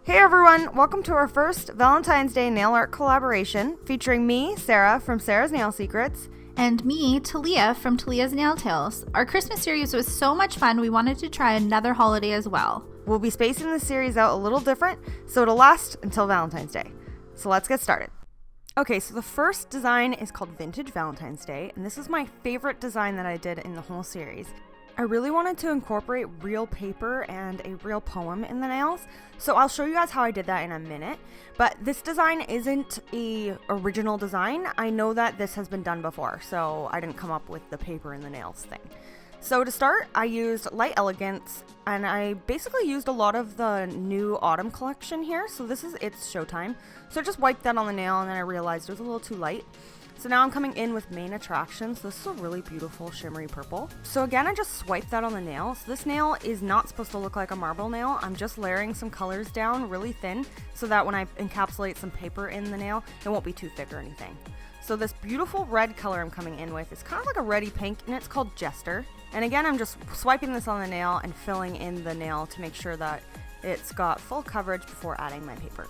Hey everyone, welcome to our first Valentine's Day nail art collaboration featuring me, Sarah from Sarah's Nail Secrets, and me, Talia from Talia's Nail Tales. Our Christmas series was so much fun, we wanted to try another holiday as well. We'll be spacing the series out a little different, so it'll last until Valentine's Day. So let's get started. Okay, so the first design is called Vintage Valentine's Day, and this is my favorite design that I did in the whole series. I really wanted to incorporate real paper and a real poem in the nails, so I'll show you guys how I did that in a minute. But this design isn't a original design. I know that this has been done before, so I didn't come up with the paper in the nails thing. So to start, I used light elegance, and I basically used a lot of the new autumn collection here. So this is It's Showtime. So I just wiped that on the nail, and then I realized it was a little too light. So now I'm coming in with Main Attractions. This is a really beautiful shimmery purple. So again, I just swiped that on the nail. So this nail is not supposed to look like a marble nail. I'm just layering some colors down really thin so that when I encapsulate some paper in the nail, it won't be too thick or anything. So this beautiful red color I'm coming in with is kind of like a reddy pink, and it's called Jester. And again, I'm just swiping this on the nail and filling in the nail to make sure that it's got full coverage before adding my paper.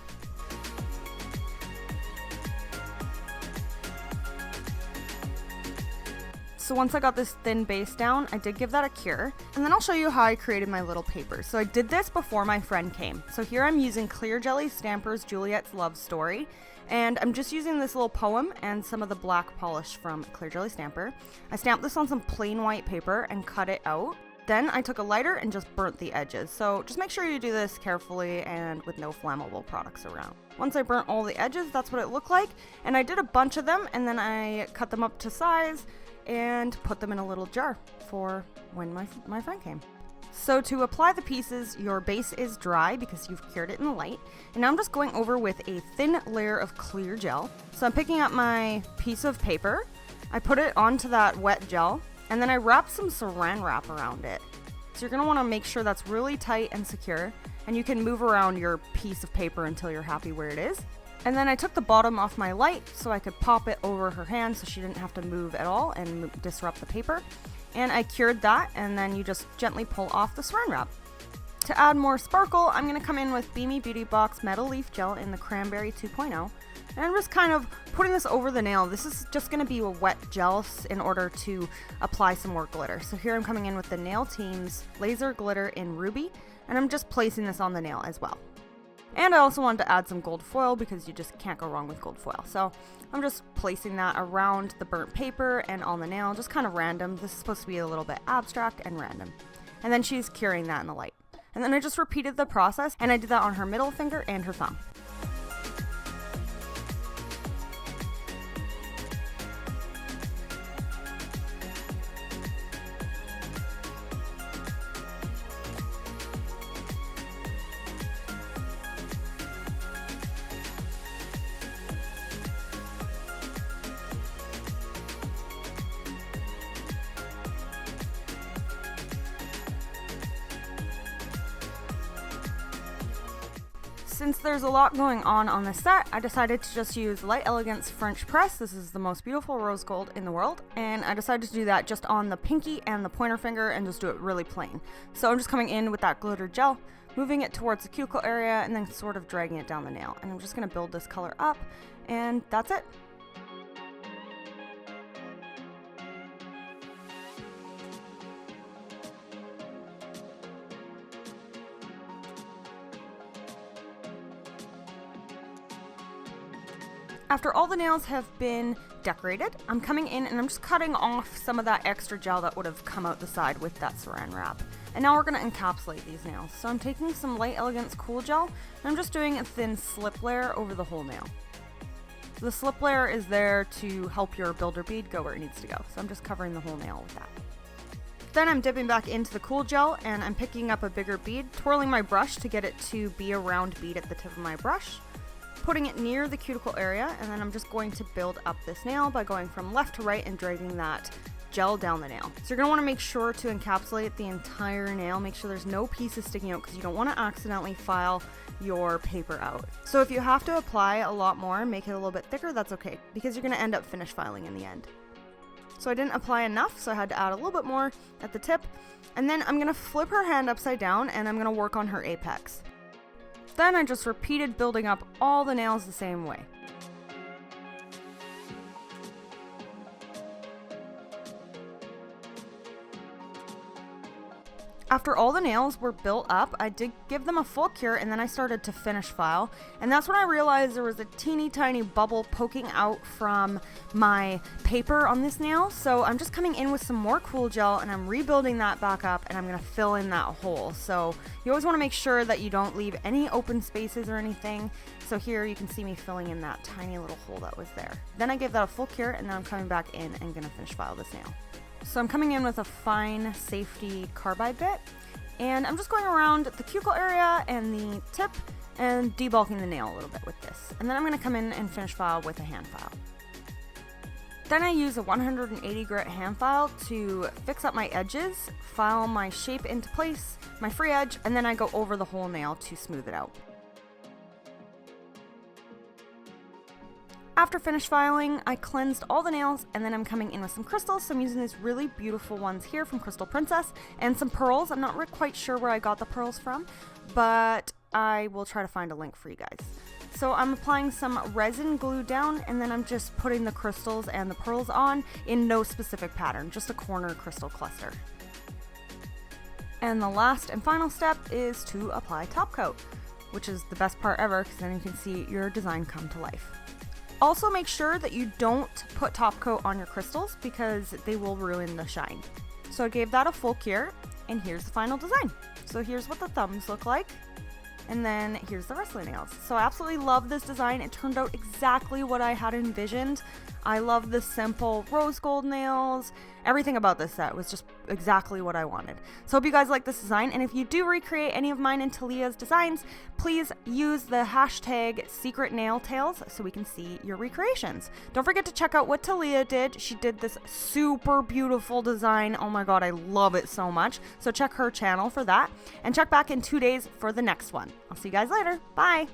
So once I got this thin base down, I did give that a cure. And then I'll show you how I created my little papers. So I did this before my friend came. So here I'm using Clear Jelly Stampers Juliet's Love Story. And I'm just using this little poem and some of the black polish from Clear Jelly Stamper. I stamped this on some plain white paper and cut it out. Then I took a lighter and just burnt the edges. So just make sure you do this carefully and with no flammable products around. Once I burnt all the edges, that's what it looked like. And I did a bunch of them, and then I cut them up to size and put them in a little jar for when my friend came. So to apply the pieces, your base is dry because you've cured it in the light. And now I'm just going over with a thin layer of clear gel. So I'm picking up my piece of paper, I put it onto that wet gel, and then I wrap some saran wrap around it. So you're gonna wanna make sure that's really tight and secure, and you can move around your piece of paper until you're happy where it is. And then I took the bottom off my light so I could pop it over her hand so she didn't have to move at all and disrupt the paper. And I cured that, and then you just gently pull off the saran wrap. To add more sparkle, I'm going to come in with Bemi Beauty Box Metal Leaf Gel in the Cranberry 2.0. And I'm just kind of putting this over the nail. This is just going to be a wet gel in order to apply some more glitter. So here I'm coming in with the Nail Team's Lazer Glitter in Ruby, and I'm just placing this on the nail as well. And I also wanted to add some gold foil because you just can't go wrong with gold foil. So I'm just placing that around the burnt paper and on the nail, just kind of random. This is supposed to be a little bit abstract and random. And then she's curing that in the light. And then I just repeated the process, and I did that on her middle finger and her thumb. Since there's a lot going on this set, I decided to just use Light Elegance French Press. This is the most beautiful rose gold in the world, and I decided to do that just on the pinky and the pointer finger and just do it really plain. So I'm just coming in with that glitter gel, moving it towards the cuticle area, and then sort of dragging it down the nail. And I'm just going to build this color up, and that's it. After all the nails have been decorated, I'm coming in and I'm just cutting off some of that extra gel that would have come out the side with that saran wrap. And now we're going to encapsulate these nails. So I'm taking some Light Elegance Cool Gel, and I'm just doing a thin slip layer over the whole nail. The slip layer is there to help your builder bead go where it needs to go. So I'm just covering the whole nail with that. Then I'm dipping back into the cool gel, and I'm picking up a bigger bead, twirling my brush to get it to be a round bead at the tip of my brush, putting it near the cuticle area, and then I'm just going to build up this nail by going from left to right and dragging that gel down the nail. So you're going to want to make sure to encapsulate the entire nail. Make sure there's no pieces sticking out because you don't want to accidentally file your paper out. So if you have to apply a lot more, make it a little bit thicker, that's okay, because you're going to end up finish filing in the end. So I didn't apply enough, so I had to add a little bit more at the tip. And then I'm going to flip her hand upside down, and I'm going to work on her apex. Then I just repeated building up all the nails the same way. After all the nails were built up, I did give them a full cure, and then I started to finish file. And that's when I realized there was a teeny tiny bubble poking out from my paper on this nail. So I'm just coming in with some more cool gel, and I'm rebuilding that back up, and I'm going to fill in that hole. So you always want to make sure that you don't leave any open spaces or anything. So here you can see me filling in that tiny little hole that was there. Then I gave that a full cure, and then I'm coming back in and going to finish file this nail. So I'm coming in with a fine safety carbide bit, and I'm just going around the cuticle area and the tip and debulking the nail a little bit with this. And then I'm going to come in and finish file with a hand file. Then I use a 180 grit hand file to fix up my edges, file my shape into place, my free edge, and then I go over the whole nail to smooth it out. After finish filing, I cleansed all the nails, and then I'm coming in with some crystals. So I'm using these really beautiful ones here from Crystal Princess, and some pearls. I'm not quite sure where I got the pearls from, but I will try to find a link for you guys. So I'm applying some resin glue down, and then I'm just putting the crystals and the pearls on in no specific pattern, just a corner crystal cluster. And the last and final step is to apply top coat, which is the best part ever, because then you can see your design come to life. Also, make sure that you don't put top coat on your crystals because they will ruin the shine. So I gave that a full cure, and here's the final design. So here's what the thumbs look like, and then here's the rest of the nails. So I absolutely love this design. It turned out exactly what I had envisioned. I love the simple rose gold nails. Everything about this set was just exactly what I wanted. So hope you guys like this design, and if you do recreate any of mine in TALIA'S designs, please use the hashtag #SecretNailTales so we can see your recreations. Don't forget to check out what Talia did. She did this super beautiful design. Oh my god, I love it so much. So check her channel for that, and check back in 2 days for the next one. I'll see you guys later. Bye!